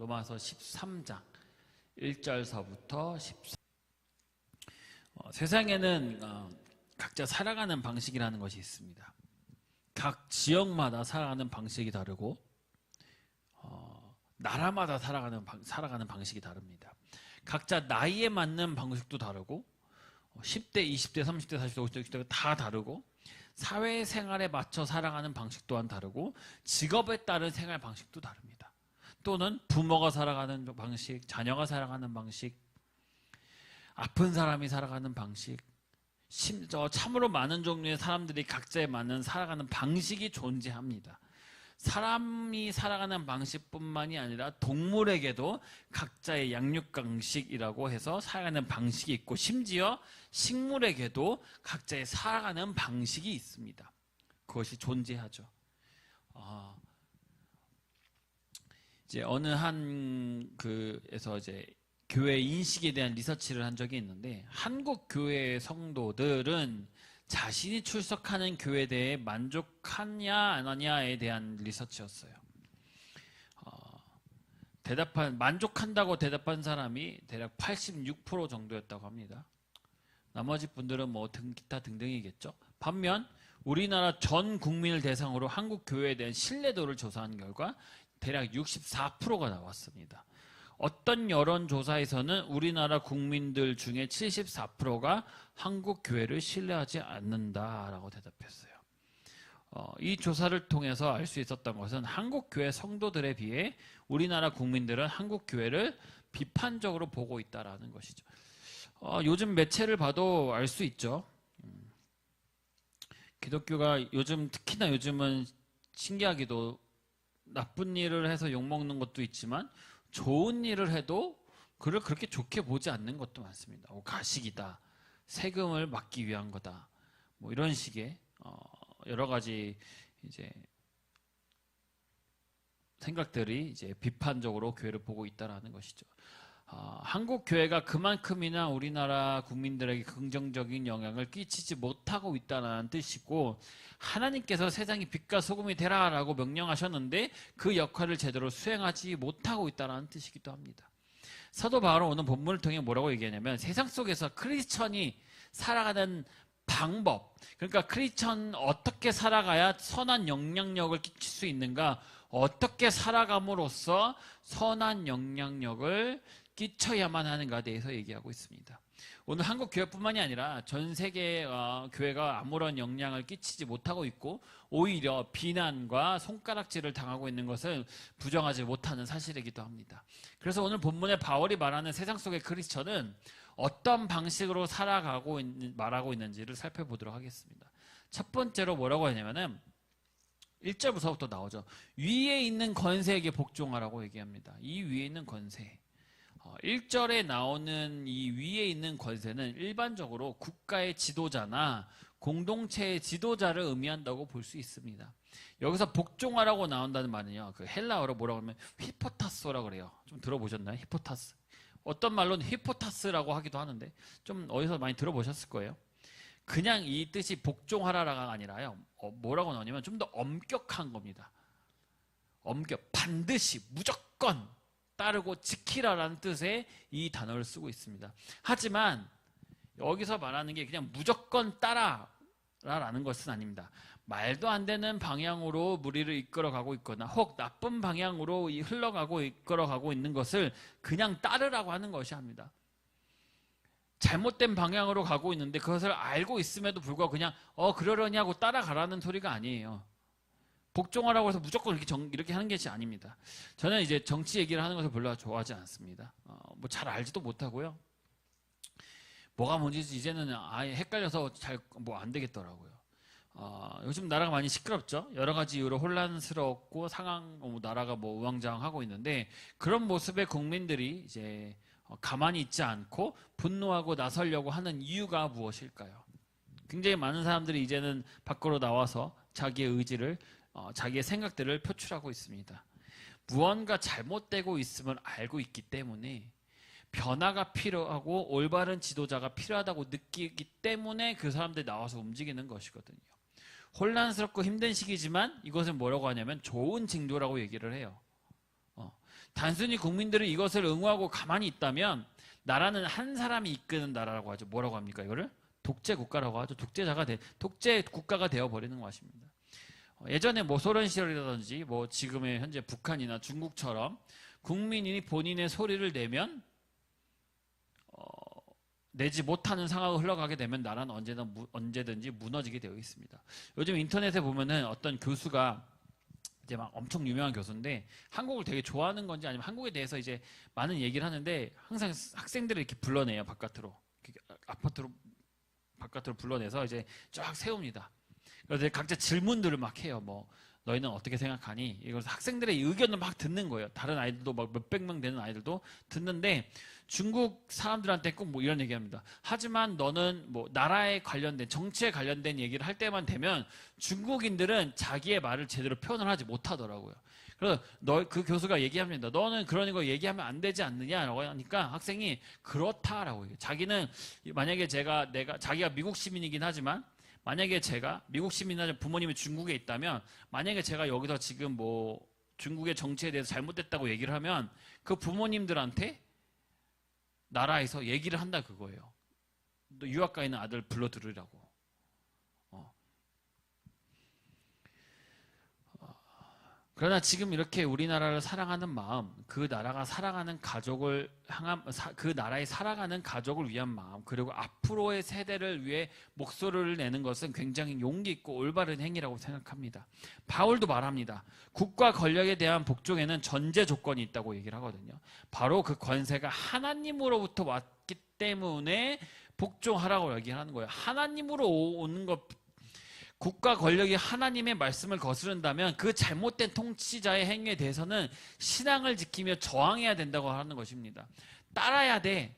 로마서 13장 1절서부터 14. 세상에는 각자 살아가는 방식이라는 것이 있습니다. 각 지역마다 살아가는 방식이 다르고 나라마다 살아가는 방식이 다릅니다. 각자 나이에 맞는 방식도 다르고 10대, 20대, 30대, 40대, 50대, 60대가 다 다르고 사회생활에 맞춰 살아가는 방식 또한 다르고 직업에 따른 생활 방식도 다릅니다. 또는 부모가 살아가는 방식, 자녀가 살아가는 방식, 아픈 사람이 살아가는 방식, 참으로 많은 종류의 사람들이 각자에 맞는 살아가는 방식이 존재합니다. 사람이 살아가는 방식뿐만이 아니라 동물에게도 각자의 양육 방식이라고 해서 살아가는 방식이 있고, 심지어 식물에게도 각자의 살아가는 방식이 있습니다. 그것이 존재하죠. 이제 어느 한 그에서 이제 교회 인식에 대한 리서치를 한 적이 있는데, 한국 교회의 성도들은 자신이 출석하는 교회에 대해 만족하냐 안 하냐에 대한 리서치였어요. 만족한다고 대답한 사람이 대략 86% 정도였다고 합니다. 나머지 분들은 뭐 기타 등등이겠죠. 반면 우리나라 전 국민을 대상으로 한국 교회에 대한 신뢰도를 조사한 결과 대략 64%가 나왔습니다. 어떤 여론조사에서는 우리나라 국민들 중에 74%가 한국 교회를 신뢰하지 않는다라고 대답했어요. 이 조사를 통해서 알 수 있었던 것은 한국 교회 성도들에 비해 우리나라 국민들은 한국 교회를 비판적으로 보고 있다라는 것이죠. 요즘 매체를 봐도 알 수 있죠. 기독교가 특히나 요즘은 신기하게도 나쁜 일을 해서 욕먹는 것도 있지만 좋은 일을 해도 그를 그렇게 좋게 보지 않는 것도 많습니다. 가식이다, 세금을 막기 위한 거다, 뭐 이런 식의 여러 가지 이제 생각들이 이제 비판적으로 교회를 보고 있다라는 것이죠. 한국 교회가 그만큼이나 우리나라 국민들에게 긍정적인 영향을 끼치지 못하고 있다는 뜻이고, 하나님께서 세상이 빛과 소금이 되라라고 명령하셨는데 그 역할을 제대로 수행하지 못하고 있다는 뜻이기도 합니다. 사도 바울은 오늘 본문을 통해 뭐라고 얘기하냐면, 세상 속에서 크리스천이 살아가는 방법, 그러니까 크리스천 어떻게 살아가야 선한 영향력을 끼칠 수 있는가, 어떻게 살아감으로써 선한 영향력을 끼쳐야만 하는가에 대해서 얘기하고 있습니다. 오늘 한국 교회뿐만이 아니라 전 세계 교회가 아무런 영향을 끼치지 못하고 있고, 오히려 비난과 손가락질을 당하고 있는 것을 부정하지 못하는 사실이기도 합니다. 그래서 오늘 본문에 바울이 말하는 세상 속의 크리스천은 어떤 방식으로 말하고 있는지를 살펴보도록 하겠습니다. 첫 번째로 뭐라고 하냐면은 1절부터 나오죠. 위에 있는 권세에게 복종하라고 얘기합니다. 이 위에 있는 권세. 1절에 나오는 이 위에 있는 권세는 일반적으로 국가의 지도자나 공동체의 지도자를 의미한다고 볼 수 있습니다. 여기서 복종하라고 나온다는 말은요, 그 헬라어로 뭐라고 하면 히포타스라고 그래요. 좀 들어보셨나요? 히포타스. 어떤 말로는 히포타스라고 하기도 하는데 좀 어디서 많이 들어보셨을 거예요. 그냥 이 뜻이 복종하라가 아니라요, 뭐라고 나오냐면 좀 더 엄격한 겁니다. 반드시, 무조건 따르고 지키라라는 뜻의 이 단어를 쓰고 있습니다. 하지만 여기서 말하는 게 그냥 무조건 따라라는 것은 아닙니다. 말도 안 되는 방향으로 무리를 이끌어가고 있거나 혹 나쁜 방향으로 이끌어가고 있는 것을 그냥 따르라고 하는 것이 합니다. 잘못된 방향으로 가고 있는데 그것을 알고 있음에도 불구하고 그냥 그러려냐고 따라가라는 소리가 아니에요. 복종하라고 해서 무조건 이렇게 하는 것이 아닙니다. 저는 이제 정치 얘기를 하는 것을 별로 좋아하지 않습니다. 뭐 잘 알지도 못하고요. 뭐가 뭔지 이제는 아예 헷갈려서 잘 뭐 안 되겠더라고요. 요즘 나라가 많이 시끄럽죠. 여러 가지 이유로 혼란스럽고 나라가 뭐 우왕좌왕하고 있는데, 그런 모습의 국민들이 이제 가만히 있지 않고 분노하고 나서려고 하는 이유가 무엇일까요? 굉장히 많은 사람들이 이제는 밖으로 나와서 자기의 의지를 자기의 생각들을 표출하고 있습니다. 무언가 잘못되고 있음을 알고 있기 때문에 변화가 필요하고 올바른 지도자가 필요하다고 느끼기 때문에 그 사람들이 나와서 움직이는 것이거든요. 혼란스럽고 힘든 시기지만 이것을 뭐라고 하냐면 좋은 징조라고 얘기를 해요. 단순히 국민들이 이것을 응호하고 가만히 있다면 나라는 한 사람이 이끄는 나라라고 하죠. 뭐라고 합니까? 이거를 독재 국가라고 하죠. 독재 국가가 되어 버리는 것입니다. 예전에 뭐 소련 시절이라든지 뭐 지금의 현재 북한이나 중국처럼 국민이 본인의 소리를 내면 내지 못하는 상황을 흘러가게 되면 나라는 언제든지 무너지게 되어 있습니다. 요즘 인터넷에 보면은 어떤 교수가 이제 막 엄청 유명한 교수인데 한국을 되게 좋아하는 건지 아니면 한국에 대해서 이제 많은 얘기를 하는데 항상 학생들을 이렇게 불러내요. 바깥으로 불러내서 이제 쫙 세웁니다. 그래서 각자 질문들을 막 해요. 뭐 너희는 어떻게 생각하니? 이걸 학생들의 의견을 막 듣는 거예요. 다른 아이들도 막 몇백 명 되는 아이들도 듣는데 중국 사람들한테 꼭 뭐 이런 얘기합니다. 하지만 너는 뭐 나라에 관련된 정치에 관련된 얘기를 할 때만 되면 중국인들은 자기의 말을 제대로 표현을 하지 못하더라고요. 그래서 그 교수가 얘기합니다. 너는 그런 거 얘기하면 안 되지 않느냐라고 하니까 학생이 그렇다라고 얘기해요. 자기는 만약에 자기가 미국 시민이긴 하지만 만약에 제가 미국 시민이나 부모님이 중국에 있다면 만약에 제가 여기서 지금 뭐 중국의 정치에 대해서 잘못됐다고 얘기를 하면 그 부모님들한테 나라에서 얘기를 한다 그거예요. 너 유학 가 있는 아들 불러 들으라고. 그러나 지금 이렇게 우리나라를 사랑하는 마음, 그 나라가 살아가는 가족을 그 나라에 살아가는 가족을 위한 마음, 그리고 앞으로의 세대를 위해 목소리를 내는 것은 굉장히 용기 있고 올바른 행위라고 생각합니다. 바울도 말합니다. 국가 권력에 대한 복종에는 전제 조건이 있다고 얘기를 하거든요. 바로 그 권세가 하나님으로부터 왔기 때문에 복종하라고 얘기하는 거예요. 하나님으로 오는 것. 국가 권력이 하나님의 말씀을 거스른다면 그 잘못된 통치자의 행위에 대해서는 신앙을 지키며 저항해야 된다고 하는 것입니다. 따라야 돼.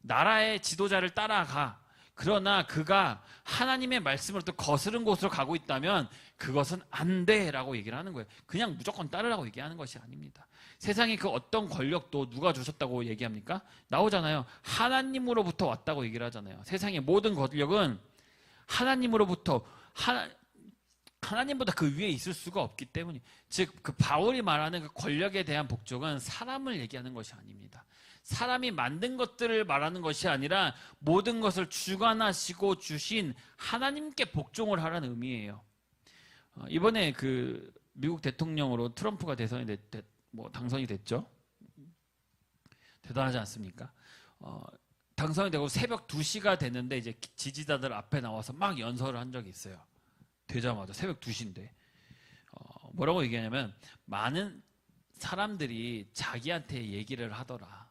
나라의 지도자를 따라가. 그러나 그가 하나님의 말씀을 또 거스른 곳으로 가고 있다면 그것은 안 돼라고 얘기를 하는 거예요. 그냥 무조건 따르라고 얘기하는 것이 아닙니다. 세상에 그 어떤 권력도 누가 주셨다고 얘기합니까? 나오잖아요. 하나님으로부터 왔다고 얘기를 하잖아요. 세상의 모든 권력은 하나님으로부터 하나님보다 그 위에 있을 수가 없기 때문에 즉 그 바울이 말하는 그 권력에 대한 복종은 사람을 얘기하는 것이 아닙니다. 사람이 만든 것들을 말하는 것이 아니라 모든 것을 주관하시고 주신 하나님께 복종을 하라는 의미예요. 이번에 그 미국 대통령으로 트럼프가 당선이 됐죠. 대단하지 않습니까? 당선이 되고 새벽 2시가 됐는데 이제 지지자들 앞에 나와서 막 연설을 한 적이 있어요. 되자마자 새벽 2시인데 뭐라고 얘기하냐면 많은 사람들이 자기한테 얘기를 하더라.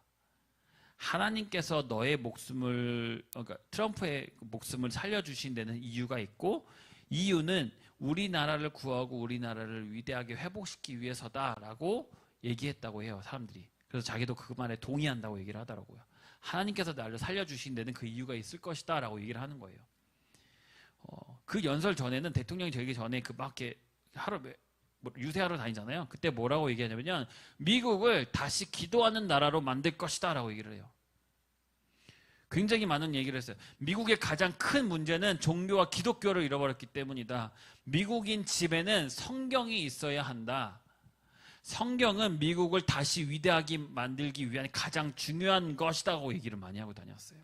하나님께서 너의 목숨을 그러니까 트럼프의 목숨을 살려주신 데는 이유가 있고 이유는 우리나라를 구하고 우리나라를 위대하게 회복시키기 위해서다라고 얘기했다고 해요. 사람들이. 그래서 자기도 그 말에 동의한다고 얘기를 하더라고요. 하나님께서 나를 살려주신 데는 그 이유가 있을 것이다 라고 얘기를 하는 거예요. 그 연설 전에는 대통령이 되기 전에 그 막 이렇게 유세하러 다니잖아요. 그때 뭐라고 얘기하냐면요. 미국을 다시 기도하는 나라로 만들 것이다 라고 얘기를 해요. 굉장히 많은 얘기를 했어요. 미국의 가장 큰 문제는 종교와 기독교를 잃어버렸기 때문이다. 미국인 집에는 성경이 있어야 한다. 성경은 미국을 다시 위대하게 만들기 위한 가장 중요한 것이라고 얘기를 많이 하고 다녔어요.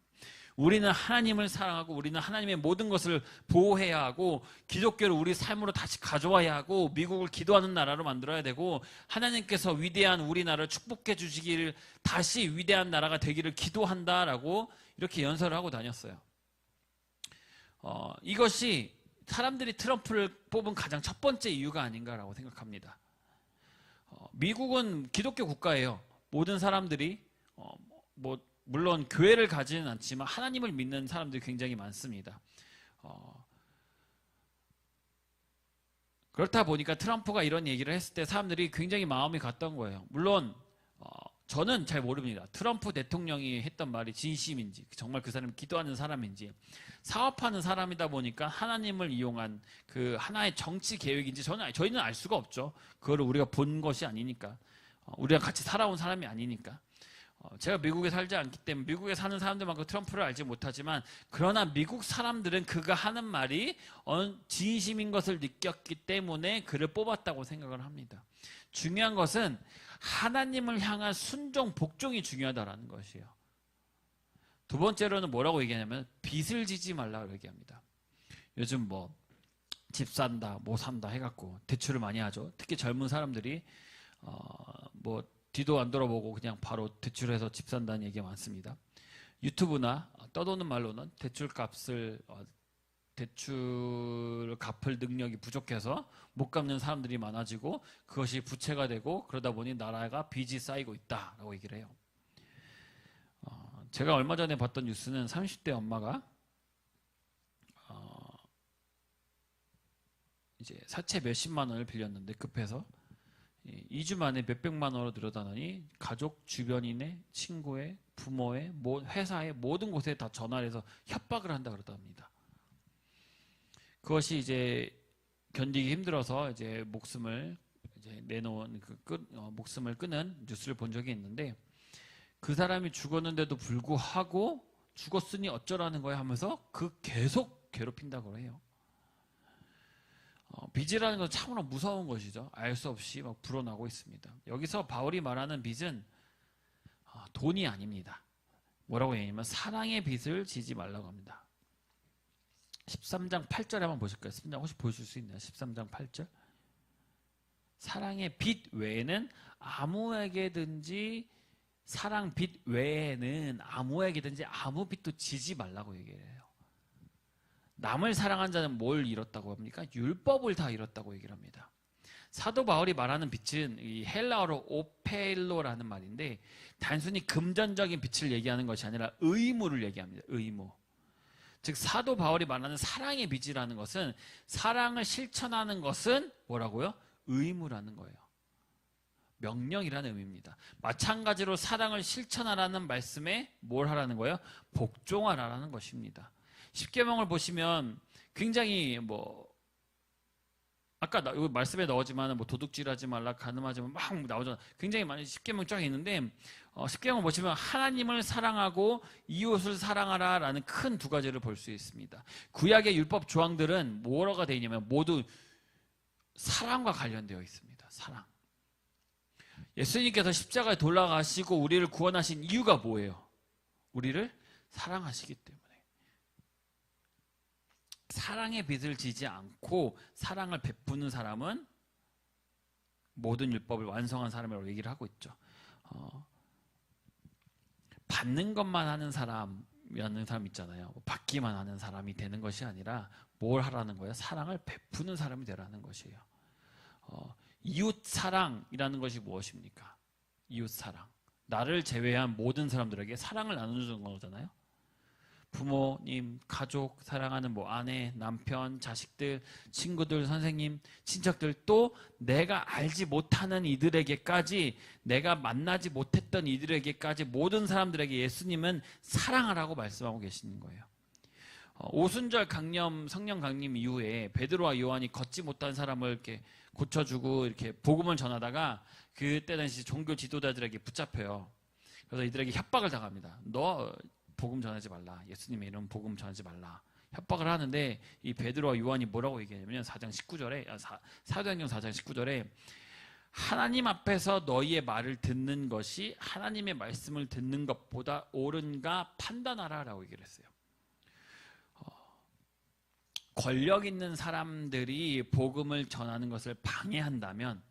우리는 하나님을 사랑하고 우리는 하나님의 모든 것을 보호해야 하고 기독교를 우리 삶으로 다시 가져와야 하고 미국을 기도하는 나라로 만들어야 되고 하나님께서 위대한 우리나라를 축복해 주시기를 다시 위대한 나라가 되기를 기도한다라고 이렇게 연설을 하고 다녔어요. 이것이 사람들이 트럼프를 뽑은 가장 첫 번째 이유가 아닌가라고 생각합니다. 미국은 기독교 국가예요. 모든 사람들이 물론 교회를 가지는 않지만 하나님을 믿는 사람들이 굉장히 많습니다. 그렇다 보니까 트럼프가 이런 얘기를 했을 때 사람들이 굉장히 마음이 갔던 거예요. 물론 저는 잘 모릅니다. 트럼프 대통령이 했던 말이 진심인지 정말 그 사람이 기도하는 사람인지 사업하는 사람이다 보니까 하나님을 이용한 그 하나의 정치 계획인지 저희는 알 수가 없죠. 그거를 우리가 본 것이 아니니까 우리가 같이 살아온 사람이 아니니까 제가 미국에 살지 않기 때문에 미국에 사는 사람들만큼 트럼프를 알지 못하지만, 그러나 미국 사람들은 그가 하는 말이 진심인 것을 느꼈기 때문에 그를 뽑았다고 생각을 합니다. 중요한 것은 하나님을 향한 순종, 복종이 중요하다라는 것이에요. 두 번째로는 뭐라고 얘기하냐면 빚을 지지 말라고 얘기합니다. 요즘 뭐 집 산다, 뭐 산다 해갖고 대출을 많이 하죠. 특히 젊은 사람들이 뭐 뒤도 안 돌아보고 그냥 바로 대출해서 집 산다는 얘기가 많습니다. 유튜브나 떠도는 말로는 대출 갚을 능력이 부족해서 못 갚는 사람들이 많아지고 그것이 부채가 되고 그러다 보니 나라가 빚이 쌓이고 있다라고 얘기를 해요. 제가 얼마 전에 봤던 뉴스는 30대 엄마가 이제 사채 몇십만 원을 빌렸는데 급해서 2주 만에 몇백만 원으로 늘어나더니 가족, 주변인의, 친구의, 부모의, 회사의 모든 곳에 다 전화를 해서 협박을 한다 그러답니다. 그것이 이제 견디기 힘들어서 이제 목숨을 이제 내놓은 목숨을 끊은 뉴스를 본 적이 있는데, 그 사람이 죽었는데도 불구하고 죽었으니 어쩌라는 거야 하면서 계속 괴롭힌다고 해요. 빚이라는 건 참으로 무서운 것이죠. 알 수 없이 막 불어나고 있습니다. 여기서 바울이 말하는 빚은 돈이 아닙니다. 뭐라고 얘기하냐면 사랑의 빚을 지지 말라고 합니다. 13장 8절에 한번 보실까요? 13장 혹시 보실 수 있나요? 13장 8절. 사랑의 빚 외에는 아무에게든지 사랑 빚 외에는 아무에게든지 아무 빚도 지지 말라고 얘기를 해요. 남을 사랑한 자는 뭘 잃었다고 합니까? 율법을 다 잃었다고 얘기를 합니다. 사도 바울이 말하는 빚은 이 헬라어로 오페일로라는 말인데 단순히 금전적인 빚을 얘기하는 것이 아니라 의무를 얘기합니다. 의무. 즉 사도 바울이 말하는 사랑의 빚이라는 것은 사랑을 실천하는 것은 뭐라고요? 의무라는 거예요. 명령이라는 의미입니다. 마찬가지로 사랑을 실천하라는 말씀에 뭘 하라는 거예요? 복종하라는 것입니다. 십계명을 보시면 굉장히 아까 여기 말씀에 나오지만 도둑질하지 말라, 간음하지 말라 막 나오잖아요. 굉장히 많이 십계명 쫙 있는데 십계명을 보시면 하나님을 사랑하고 이웃을 사랑하라라는 큰 두 가지를 볼 수 있습니다. 구약의 율법 조항들은 뭐라고 되어 있냐면 모두 사랑과 관련되어 있습니다. 사랑. 예수님께서 십자가에 돌아가시고 우리를 구원하신 이유가 뭐예요? 우리를 사랑하시기 때문에. 사랑의 빚을 지지 않고 사랑을 베푸는 사람은 모든 율법을 완성한 사람이라고 얘기를 하고 있죠. 받는 것만 하는 사람이라는 사람 있잖아요. 받기만 하는 사람이 되는 것이 아니라 뭘 하라는 거예요? 사랑을 베푸는 사람이 되라는 것이에요. 이웃 사랑이라는 것이 무엇입니까? 이웃 사랑. 나를 제외한 모든 사람들에게 사랑을 나누는 거잖아요. 부모님, 가족, 사랑하는 아내, 남편, 자식들, 친구들, 선생님, 친척들, 또 내가 알지 못하는 이들에게까지, 내가 만나지 못했던 이들에게까지 모든 사람들에게 예수님은 사랑하라고 말씀하고 계시는 거예요. 오순절 강림, 성령 강림 이후에 베드로와 요한이 걷지 못한 사람을 이렇게 고쳐주고 이렇게 복음을 전하다가 그때 당시 종교 지도자들에게 붙잡혀요. 그래서 이들에게 협박을 당합니다. 너 복음 전하지 말라. 예수님의 이름 복음 전하지 말라. 협박을 하는데 이 베드로와 요한이 뭐라고 얘기하냐면 4장 19절에 사도행전 4장 19절에 하나님 앞에서 너희의 말을 듣는 것이 하나님의 말씀을 듣는 것보다 옳은가 판단하라라고 얘기를 했어요. 권력 있는 사람들이 복음을 전하는 것을 방해한다면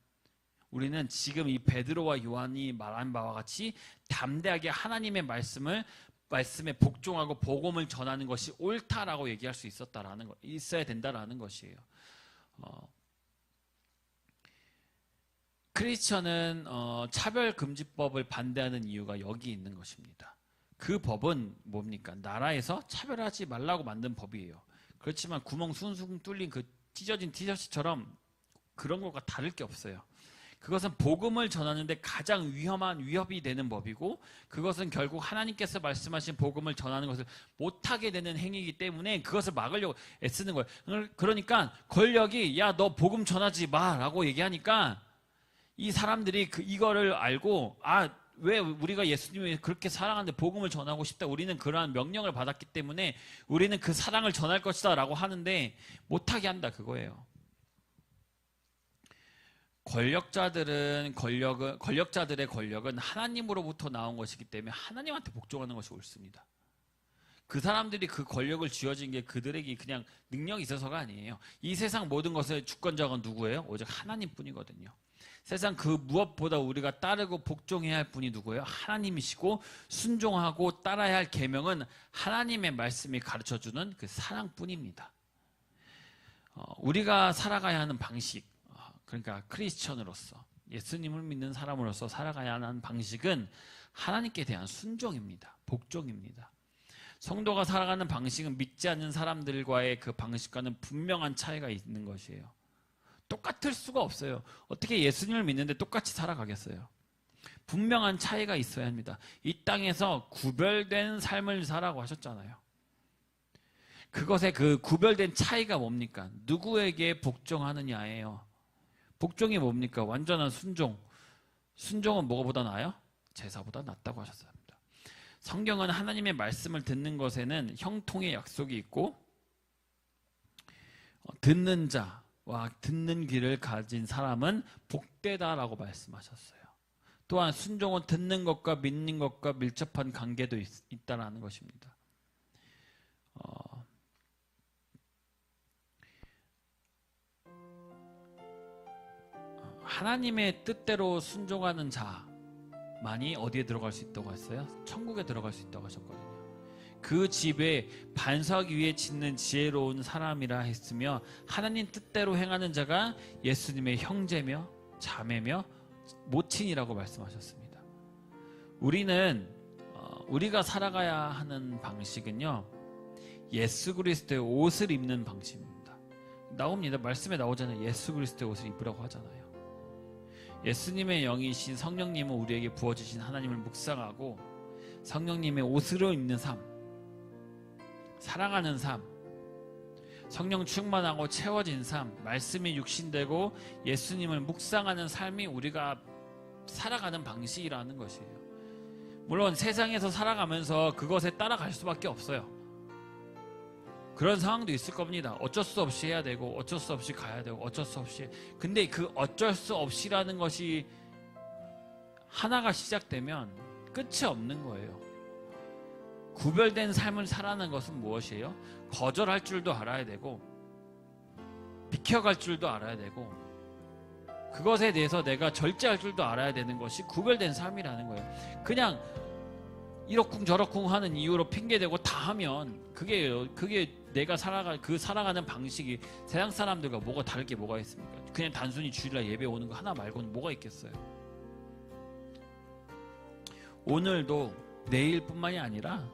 우리는 지금 이 베드로와 요한이 말한 바와 같이 담대하게 하나님의 말씀에 복종하고 복음을 전하는 것이 옳다라고 얘기할 수 있어야 된다라는 것이에요. 크리스천은 차별금지법을 반대하는 이유가 여기 있는 것입니다. 그 법은 뭡니까? 나라에서 차별하지 말라고 만든 법이에요. 그렇지만 구멍 숭숭 뚫린 그 찢어진 티셔츠처럼 그런 것과 다를 게 없어요. 그것은 복음을 전하는데 가장 위협이 되는 법이고 그것은 결국 하나님께서 말씀하신 복음을 전하는 것을 못하게 되는 행위이기 때문에 그것을 막으려고 애쓰는 거예요. 그러니까 권력이 야, 너 복음 전하지 마라고 얘기하니까 이 사람들이 이거를 알고 왜 우리가 예수님을 그렇게 사랑하는데 복음을 전하고 싶다. 우리는 그러한 명령을 받았기 때문에 우리는 그 사랑을 전할 것이다 라고 하는데 못하게 한다 그거예요. 권력자들의 권력은 하나님으로부터 나온 것이기 때문에 하나님한테 복종하는 것이 옳습니다. 그 사람들이 그 권력을 쥐어진 게 그들에게 그냥 능력이 있어서가 아니에요. 이 세상 모든 것의 주권자가 누구예요? 오직 하나님뿐이거든요. 세상 그 무엇보다 우리가 따르고 복종해야 할 분이 누구예요? 하나님이시고 순종하고 따라야 할 계명은 하나님의 말씀이 가르쳐주는 그 사랑뿐입니다. 우리가 살아가야 하는 방식, 그러니까 크리스천으로서 예수님을 믿는 사람으로서 살아가야 하는 방식은 하나님께 대한 순종입니다. 복종입니다. 성도가 살아가는 방식은 믿지 않는 사람들과의 그 방식과는 분명한 차이가 있는 것이에요. 똑같을 수가 없어요. 어떻게 예수님을 믿는데 똑같이 살아가겠어요? 분명한 차이가 있어야 합니다. 이 땅에서 구별된 삶을 살라고 하셨잖아요. 그것의 그 구별된 차이가 뭡니까? 누구에게 복종하느냐예요. 복종이 뭡니까? 완전한 순종. 순종은 뭐보다 나아요? 제사보다 낫다고 하셨습니다. 성경은 하나님의 말씀을 듣는 것에는 형통의 약속이 있고 듣는 자와 듣는 귀를 가진 사람은 복되다라고 말씀하셨어요. 또한 순종은 듣는 것과 믿는 것과 밀접한 관계도 있다라는 것입니다. 하나님의 뜻대로 순종하는 자만이 어디에 들어갈 수 있다고 했어요? 천국에 들어갈 수 있다고 하셨거든요. 그 집에 반석 위에 짓는 지혜로운 사람이라 했으며 하나님 뜻대로 행하는 자가 예수님의 형제며 자매며 모친이라고 말씀하셨습니다. 우리가 살아가야 하는 방식은요, 예수 그리스도의 옷을 입는 방식입니다. 나옵니다. 말씀에 나오잖아요. 예수 그리스도의 옷을 입으라고 하잖아요. 예수님의 영이신 성령님은 우리에게 부어주신 하나님을 묵상하고 성령님의 옷으로 입는 삶, 사랑하는 삶, 성령 충만하고 채워진 삶, 말씀이 육신되고 예수님을 묵상하는 삶이 우리가 살아가는 방식이라는 것이에요. 물론 세상에서 살아가면서 그것에 따라갈 수밖에 없어요. 그런 상황도 있을 겁니다. 어쩔 수 없이 해야 되고 어쩔 수 없이 가야 되고 어쩔 수 없이. 근데 그 어쩔 수 없이라는 것이 하나가 시작되면 끝이 없는 거예요. 구별된 삶을 살아가는 것은 무엇이에요? 거절할 줄도 알아야 되고 비켜갈 줄도 알아야 되고 그것에 대해서 내가 절제할 줄도 알아야 되는 것이 구별된 삶이라는 거예요. 그냥 이러쿵 저러쿵 하는 이유로 핑계대고 다 하면 그게 내가 살아가는 방식이 세상 사람들과 뭐가 다를 게 뭐가 있습니까? 그냥 단순히 주일날 예배 오는 거 하나 말고는 뭐가 있겠어요? 오늘도 내일뿐만이 아니라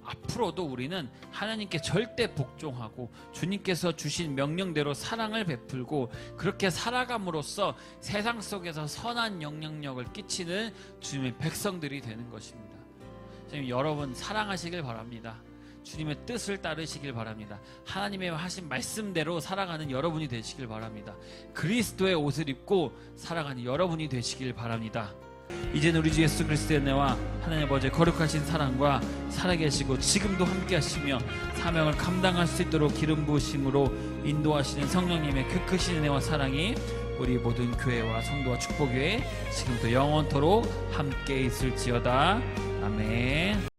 앞으로도 우리는 하나님께 절대 복종하고 주님께서 주신 명령대로 사랑을 베풀고 그렇게 살아감으로써 세상 속에서 선한 영향력을 끼치는 주님의 백성들이 되는 것입니다. 여러분 사랑하시길 바랍니다. 주님의 뜻을 따르시길 바랍니다. 하나님의 하신 말씀대로 살아가는 여러분이 되시길 바랍니다. 그리스도의 옷을 입고 살아가는 여러분이 되시길 바랍니다. 이제는 우리 주 예수 그리스도의 은혜와 하나님 아버지의 거룩하신 사랑과 살아계시고 지금도 함께 하시며 사명을 감당할 수 있도록 기름 부으심으로 인도하시는 성령님의 그 크신 은혜와 사랑이 우리 모든 교회와 성도와 축복교회 지금도 영원토록 함께 있을지어다. 아멘.